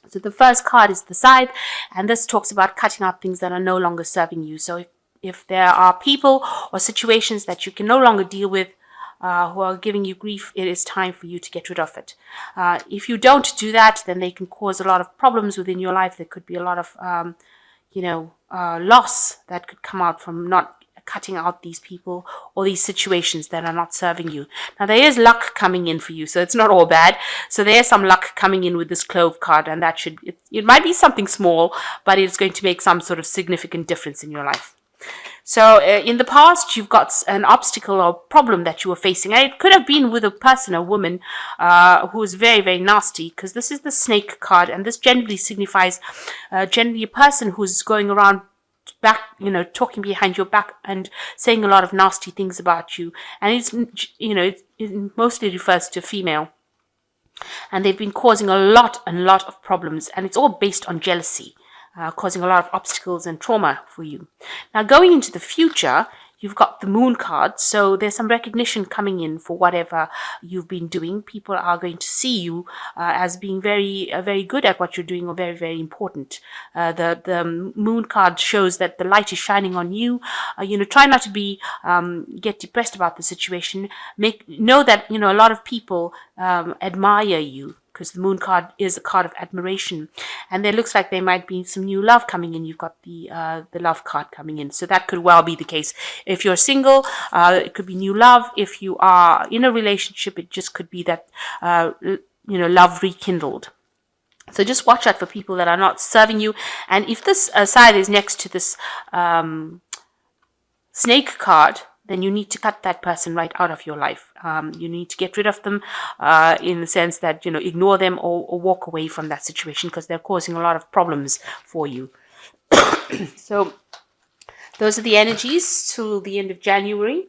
So the first card is the Scythe, and this talks about cutting out things that are no longer serving you. So if there are people or situations that you can no longer deal with, who are giving you grief, it is time for you to get rid of it. If you don't do that, then they can cause a lot of problems within your life. There could be a lot of, loss that could come out from not cutting out these people or these situations that are not serving you. Now, there is luck coming in for you, so it's not all bad. So there's some luck coming in with this Clove card, and that it might be something small, but it's going to make some sort of significant difference in your life. So in the past, you've got an obstacle or problem that you were facing. And it could have been with a person, a woman, who is very, very nasty, because this is the Snake card. And this generally signifies generally a person who's going around back, talking behind your back and saying a lot of nasty things about you. And it mostly refers to female. And they've been causing a lot of problems. And it's all based on jealousy. Causing a lot of obstacles and trauma for you. Now, going into the future, you've got the Moon card, so there's some recognition coming in for whatever you've been doing. People are going to see you as being very, very good at what you're doing, or very, very important. The Moon card shows that the light is shining on you. Try not to get depressed about the situation. Know that a lot of people admire you, because the Moon card is a card of admiration, and there looks like there might be some new love coming in. You've got the Love card coming in, so that could well be the case. If you're single, it could be new love. If you are in a relationship, it just could be that love rekindled. So just watch out for people that are not serving you. And if this side is next to this Snake card, then you need to cut that person right out of your life. You need to get rid of them in the sense that, ignore them or walk away from that situation, because they're causing a lot of problems for you. So those are the energies till the end of January.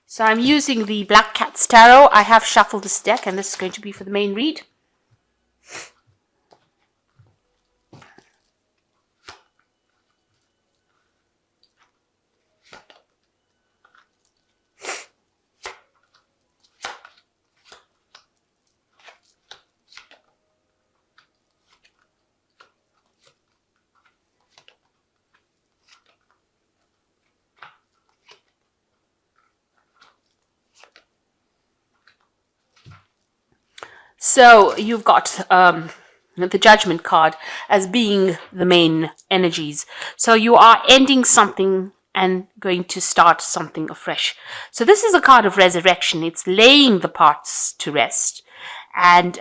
So I'm using the Black Cat's Tarot. I have shuffled this deck, and this is going to be for the main read. So you've got the Judgment card as being the main energies. So you are ending something and going to start something afresh. So this is a card of resurrection. It's laying the parts to rest and,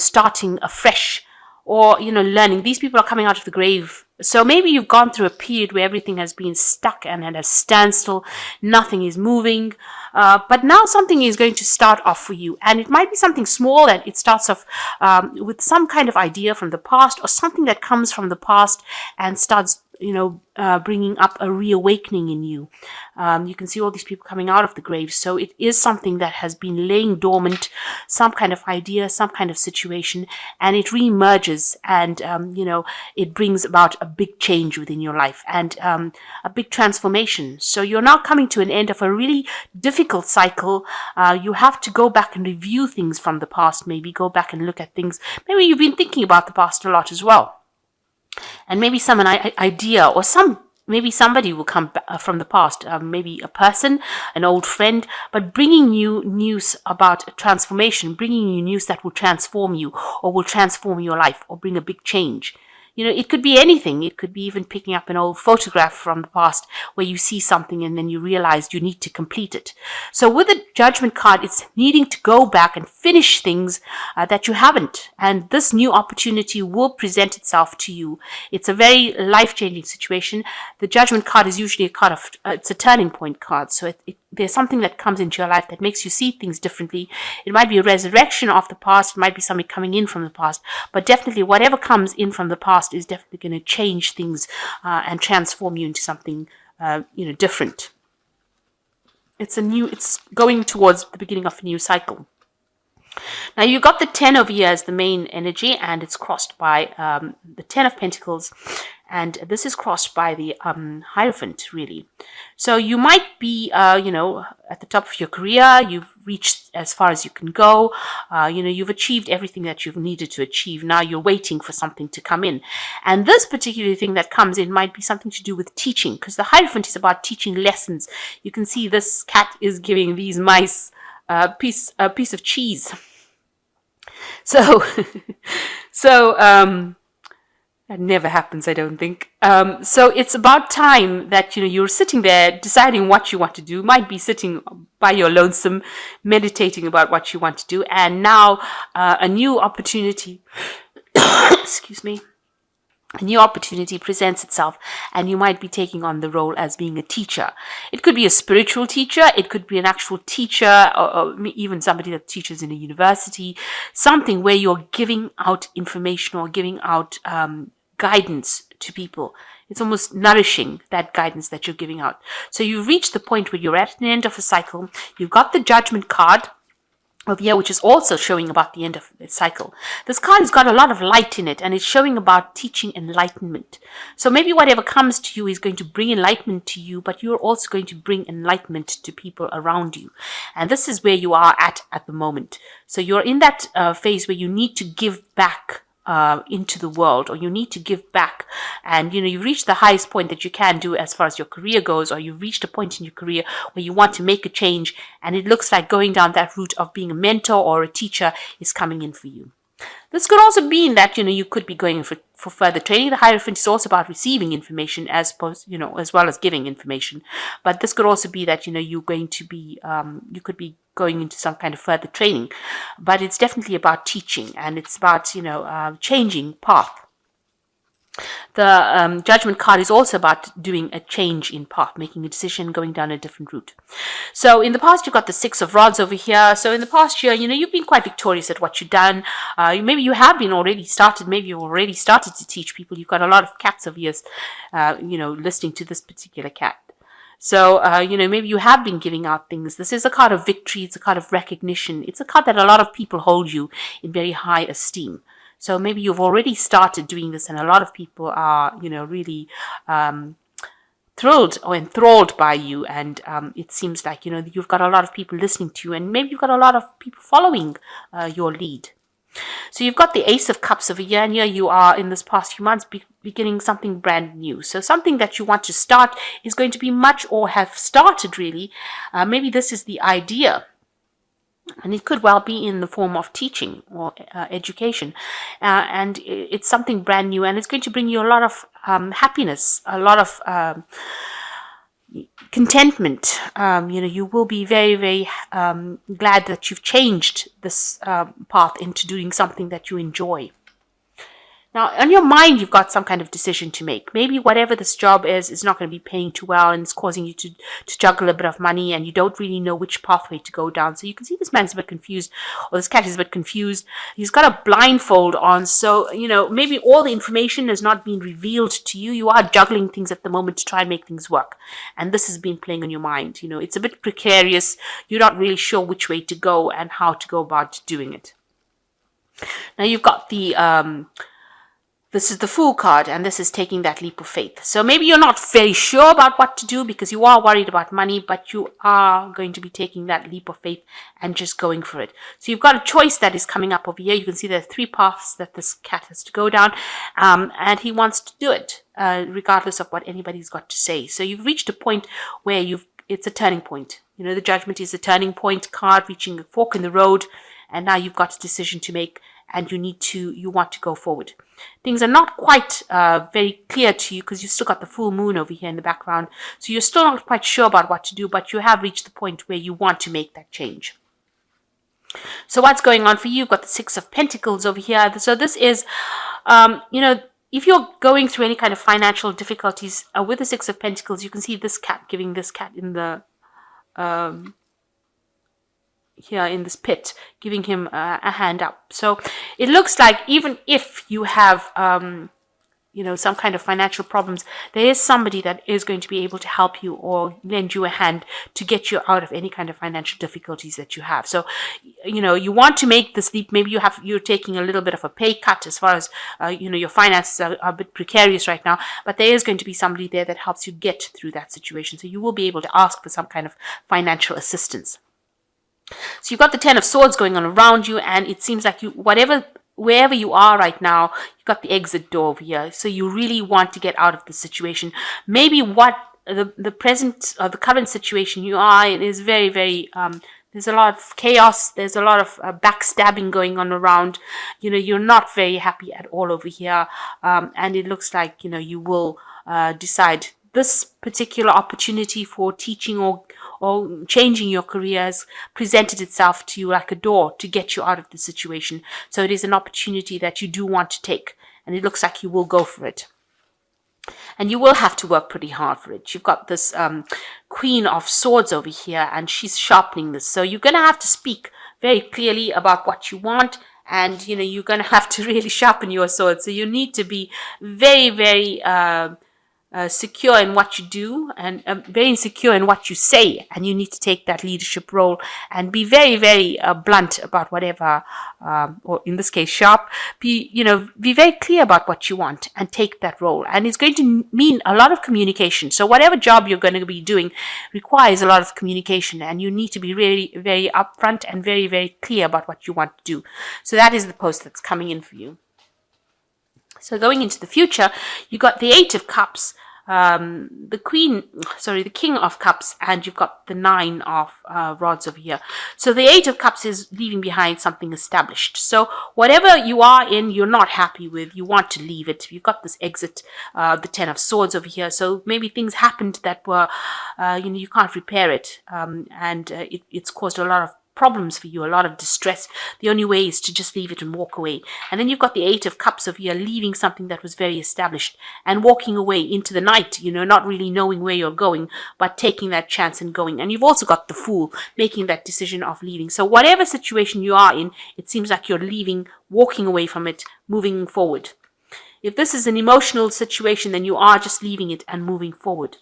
starting afresh, or, learning. These people are coming out of the grave. So maybe you've gone through a period where everything has been stuck and at a standstill. Nothing is moving. But now something is going to start off for you. And it might be something small, and it starts off with some kind of idea from the past, or something that comes from the past and starts bringing up a reawakening in you. You can see all these people coming out of the grave. So it is something that has been laying dormant, some kind of idea, some kind of situation, and it re-emerges, and, it brings about a big change within your life, and a big transformation. So you're now coming to an end of a really difficult cycle. You have to go back and review things from the past, maybe go back and look at things. Maybe you've been thinking about the past a lot as well. And maybe some idea, or maybe somebody will come from the past, maybe a person, an old friend, but bringing you news about transformation, bringing you news that will transform you, or will transform your life, or bring a big change. It could be anything. It could be even picking up an old photograph from the past where you see something and then you realize you need to complete it. So with the Judgment card, it's needing to go back and finish things that you haven't. And this new opportunity will present itself to you. It's a very life-changing situation. The Judgment card is usually a card of, it's a turning point card. So there's something that comes into your life that makes you see things differently. It might be a resurrection of the past. It might be something coming in from the past. But definitely whatever comes in from the past is definitely going to change things and transform you into something different. It's going towards the beginning of a new cycle. Now you've got the 10 over here as the main energy, and it's crossed by the 10 of Pentacles and this is crossed by the Hierophant, really. So you might be, at the top of your career. You've reached as far as you can go. You've achieved everything that you've needed to achieve. Now you're waiting for something to come in. And this particular thing that comes in might be something to do with teaching, because the Hierophant is about teaching lessons. You can see this cat is giving these mice a piece of cheese. So, that never happens, I don't think. So it's about time that you're sitting there deciding what you want to do. Might be sitting by your lonesome, meditating about what you want to do, and now a new opportunity. Excuse me. A new opportunity presents itself, and you might be taking on the role as being a teacher. It could be a spiritual teacher, it could be an actual teacher, or even somebody that teaches in a university, something where you're giving out information or giving out guidance to people. It's almost nourishing, that guidance that you're giving out. So you've reached the point where you're at the end of a cycle. You've got the Judgment card over here, which is also showing about the end of the cycle. This card has got a lot of light in it, and it's showing about teaching enlightenment. So maybe whatever comes to you is going to bring enlightenment to you, but you're also going to bring enlightenment to people around you. And this is where you are at the moment. So you're in that phase where you need to give back into the world, or you need to give back, and you've reached the highest point that you can do as far as your career goes, or you've reached a point in your career where you want to make a change, and it looks like going down that route of being a mentor or a teacher is coming in for you. This could also mean that you could be going for further training. The Hierophant is also about receiving information as well as giving information. But this could also be that you're going to be you could be going into some kind of further training. But it's definitely about teaching, and it's about changing path. The Judgment card is also about doing a change in path, making a decision, going down a different route. So in the past, you've got the Six of Rods over here. So in the past year, you've been quite victorious at what you've done. Maybe you have been already started. Maybe you've already started to teach people. You've got a lot of cats over here, listening to this particular cat. So, maybe you have been giving out things. This is a card of victory. It's a card of recognition. It's a card that a lot of people hold you in very high esteem. So maybe you've already started doing this, and a lot of people are, really thrilled or enthralled by you. And it seems like, you've got a lot of people listening to you, and maybe you've got a lot of people following your lead. So you've got the Ace of Cups over here, and here you are in this past few months beginning something brand new. So something that you want to start is going to be much, or have started really. Maybe this is the idea. And it could well be in the form of teaching or education. And it's something brand new, and it's going to bring you a lot of happiness, a lot of contentment. You will be very, very glad that you've changed this path into doing something that you enjoy. Now, on your mind, you've got some kind of decision to make. Maybe whatever this job is not going to be paying too well, and it's causing you to juggle a bit of money, and you don't really know which pathway to go down. So you can see this man's a bit confused, or this cat is a bit confused. He's got a blindfold on, so, maybe all the information has not been revealed to you. You are juggling things at the moment to try and make things work. And this has been playing on your mind. It's a bit precarious. You're not really sure which way to go and how to go about doing it. Now you've got the... This is the Fool card, and this is taking that leap of faith. So maybe you're not very sure about what to do because you are worried about money, but you are going to be taking that leap of faith and just going for it. So you've got a choice that is coming up over here. You can see there are 3 paths that this cat has to go down, and he wants to do it, regardless of what anybody's got to say. So you've reached a point where it's a turning point. The Judgment is a turning point card, reaching a fork in the road, and now you've got a decision to make, and you want to go forward. Things are not quite very clear to you because you've still got the full moon over here in the background. So you're still not quite sure about what to do, but you have reached the point where you want to make that change. So what's going on for you? You've got the Six of Pentacles over here. So this is, if you're going through any kind of financial difficulties with the Six of Pentacles, you can see this cat giving this cat in the... here in this pit, giving him a hand up. So it looks like even if you have some kind of financial problems, there is somebody that is going to be able to help you or lend you a hand to get you out of any kind of financial difficulties that you have. So, you want to make this leap. Maybe you're taking a little bit of a pay cut as far as, your finances are a bit precarious right now, but there is going to be somebody there that helps you get through that situation. So you will be able to ask for some kind of financial assistance. So you've got the Ten of Swords going on around you, and it seems like wherever you are right now, you've got the exit door over here. So you really want to get out of the situation. Maybe what the present or the current situation you are in is very, very, there's a lot of chaos. There's a lot of backstabbing going on around. You're not very happy at all over here. And it looks like, you will decide this particular opportunity for teaching or changing your careers presented itself to you like a door to get you out of the situation. So it is an opportunity that you do want to take, and it looks like you will go for it. And you will have to work pretty hard for it. You've got this Queen of Swords over here, and she's sharpening this. So you're going to have to speak very clearly about what you want, and you're going to have to really sharpen your sword. So you need to be very, very secure in what you do, and very insecure in what you say, and you need to take that leadership role and be very, very blunt about whatever, or in this case sharp. Be very clear about what you want and take that role, and it's going to mean a lot of communication. So whatever job you're going to be doing requires a lot of communication, and you need to be really very upfront and very, very clear about what you want to do. So that is the post that's coming in for you. So going into the future, you got the Eight of Cups, the King of Cups, and you've got the Nine of Rods over here. So the Eight of Cups is leaving behind something established. So whatever you are in, you're not happy with, you want to leave it. You've got this exit, the Ten of Swords over here. So maybe things happened that were, you can't repair it, and it's caused a lot of problems for you, a lot of distress. The only way is to just leave it and walk away. And then you've got the Eight of Cups over here, leaving something that was very established and walking away into the night, not really knowing where you're going, but taking that chance and going. And you've also got the Fool, making that decision of leaving. So whatever situation you are in, it seems like you're leaving, walking away from it, moving forward. If this is an emotional situation, then you are just leaving it and moving forward.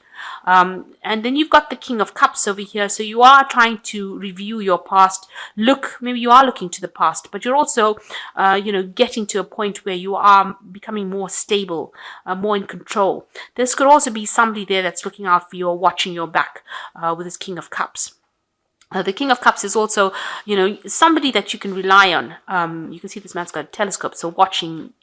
And then you've got the King of Cups over here. So you are trying to review your past. Maybe you are looking to the past, but you're also, getting to a point where you are becoming more stable, more in control. This could also be somebody there that's looking out for you or watching your back with this King of Cups. The King of Cups is also, somebody that you can rely on. You can see this man's got a telescope, so watching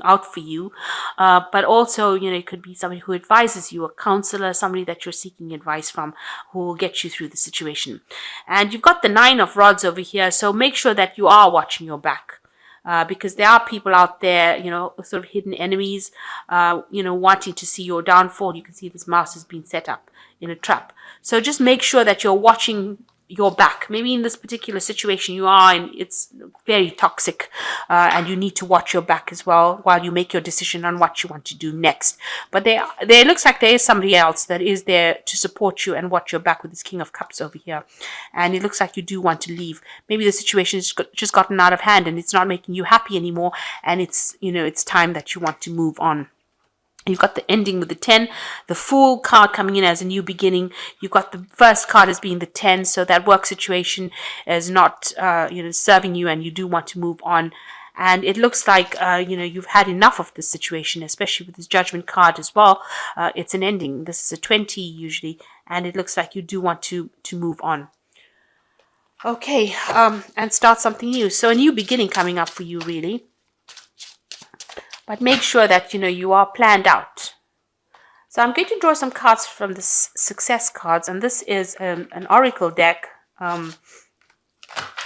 out for you, but also, it could be somebody who advises you, a counselor, somebody that you're seeking advice from, who will get you through the situation. And you've got the Nine of Rods over here, so make sure that you are watching your back, because there are people out there, sort of hidden enemies, wanting to see your downfall. You can see this mouse has been set up in a trap. So just make sure that you're watching your back. Maybe in this particular situation you are in, it's very toxic, and you need to watch your back as well while you make your decision on what you want to do next. But there looks like there is somebody else that is there to support you and watch your back with this King of Cups over here. And it looks like you do want to leave. Maybe the situation has just gotten out of hand and it's not making you happy anymore, and it's time that you want to move on. You've got the ending with the 10, the Fool card coming in as a new beginning. You've got the first card as being the 10, so that work situation is not, serving you, and you do want to move on. And it looks like, you've had enough of this situation, especially with this Judgment card as well. It's an ending. This is a 20 usually, and it looks like you do want to move on. Okay, and start something new. So a new beginning coming up for you, really. But make sure that, you are planned out. So I'm going to draw some cards from the success cards. And this is an oracle deck. And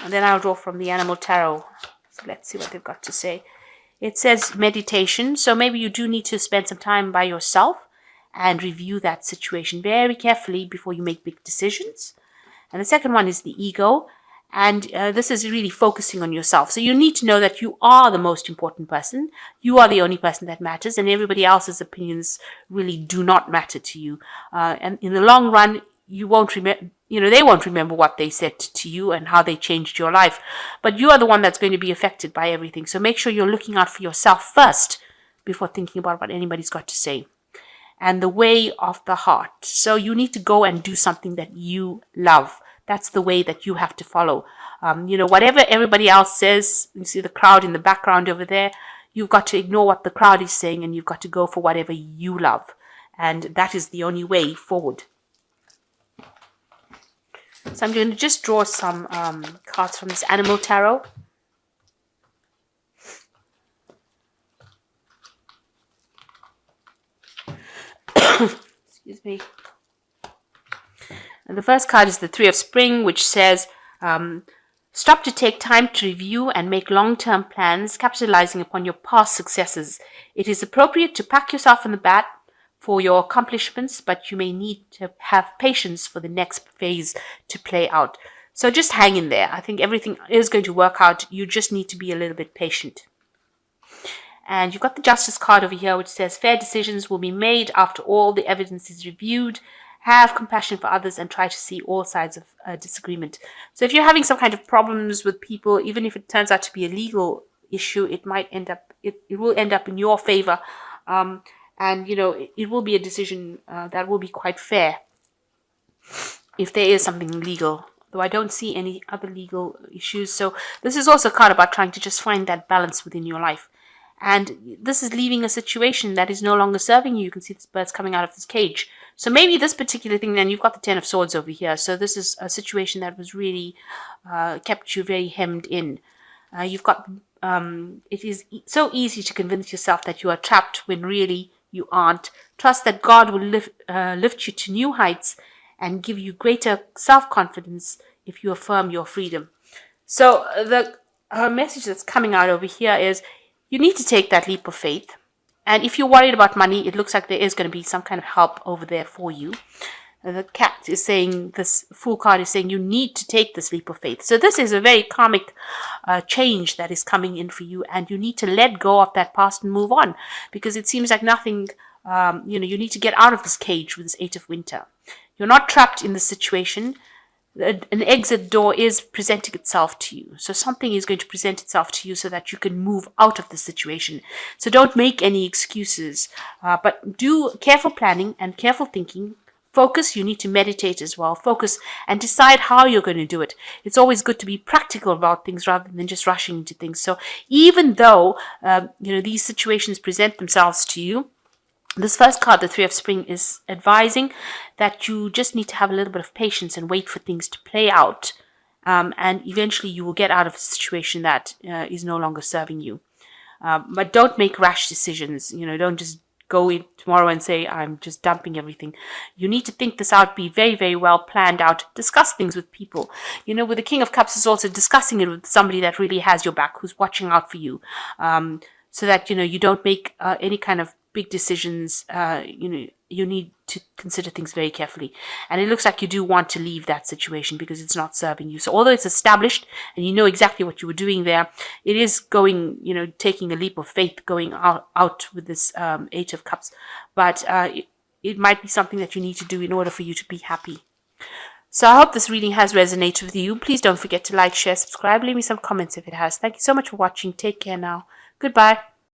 then I'll draw from the animal tarot. So let's see what they've got to say. It says meditation. So maybe you do need to spend some time by yourself and review that situation very carefully before you make big decisions. And the second one is the ego. And this is really focusing on yourself. So you need to know that you are the most important person. You are the only person that matters, and everybody else's opinions really do not matter to you. And in the long run, you won't remember. They won't remember what they said to you and how they changed your life. But you are the one that's going to be affected by everything. So make sure you're looking out for yourself first before thinking about what anybody's got to say. And the way of the heart. So you need to go and do something that you love. That's the way that you have to follow. Whatever everybody else says, you see the crowd in the background over there, you've got to ignore what the crowd is saying, and you've got to go for whatever you love. And that is the only way forward. So I'm going to just draw some cards from this animal tarot. Excuse me. And the first card is the Three of Spring, which says, stop to take time to review and make long-term plans, capitalizing upon your past successes. It is appropriate to pack yourself in the bag for your accomplishments, but you may need to have patience for the next phase to play out. So just hang in there. I think everything is going to work out. You just need to be a little bit patient. And you've got the Justice card over here, which says, fair decisions will be made after all the evidence is reviewed. Have compassion for others and try to see all sides of a disagreement. So if you're having some kind of problems with people, even if it turns out to be a legal issue, it might end up, it will end up in your favor. And, it will be a decision that will be quite fair if there is something legal. Though I don't see any other legal issues. So this is also a card about trying to just find that balance within your life. And this is leaving a situation that is no longer serving you. You can see this bird's coming out of this cage. So maybe this particular thing, then you've got the Ten of Swords over here. So this is a situation that was really kept you very hemmed in. You've got, it is so easy to convince yourself that you are trapped when really you aren't. Trust that God will lift you to new heights and give you greater self-confidence if you affirm your freedom. So the message that's coming out over here is, you need to take that leap of faith. And if you're worried about money, it looks like there is going to be some kind of help over there for you. The cat is saying, this Fool card is saying, you need to take this leap of faith. So this is a very karmic change that is coming in for you. And you need to let go of that past and move on. Because it seems like nothing, you need to get out of this cage with this Eight of Winter. You're not trapped in this situation. An exit door is presenting itself to you. So something is going to present itself to you so that you can move out of the situation. So don't make any excuses, but do careful planning and careful thinking. Focus. You need to meditate as well. Focus and decide how you're going to do it. It's always good to be practical about things rather than just rushing into things. So even though, these situations present themselves to you, this first card, the Three of Spring, is advising that you just need to have a little bit of patience and wait for things to play out. And eventually you will get out of a situation that is no longer serving you. But don't make rash decisions. Don't just go in tomorrow and say, I'm just dumping everything. You need to think this out, be very, very well planned out, discuss things with people. With the King of Cups is also discussing it with somebody that really has your back, who's watching out for you. So that, you don't make any kind of big decisions. You need to consider things very carefully. And it looks like you do want to leave that situation because it's not serving you. So although it's established and you know exactly what you were doing there, it is going, taking a leap of faith going out with this Eight of Cups. But it might be something that you need to do in order for you to be happy. So I hope this reading has resonated with you. Please don't forget to like, share, subscribe. Leave me some comments if it has. Thank you so much for watching. Take care now. Goodbye.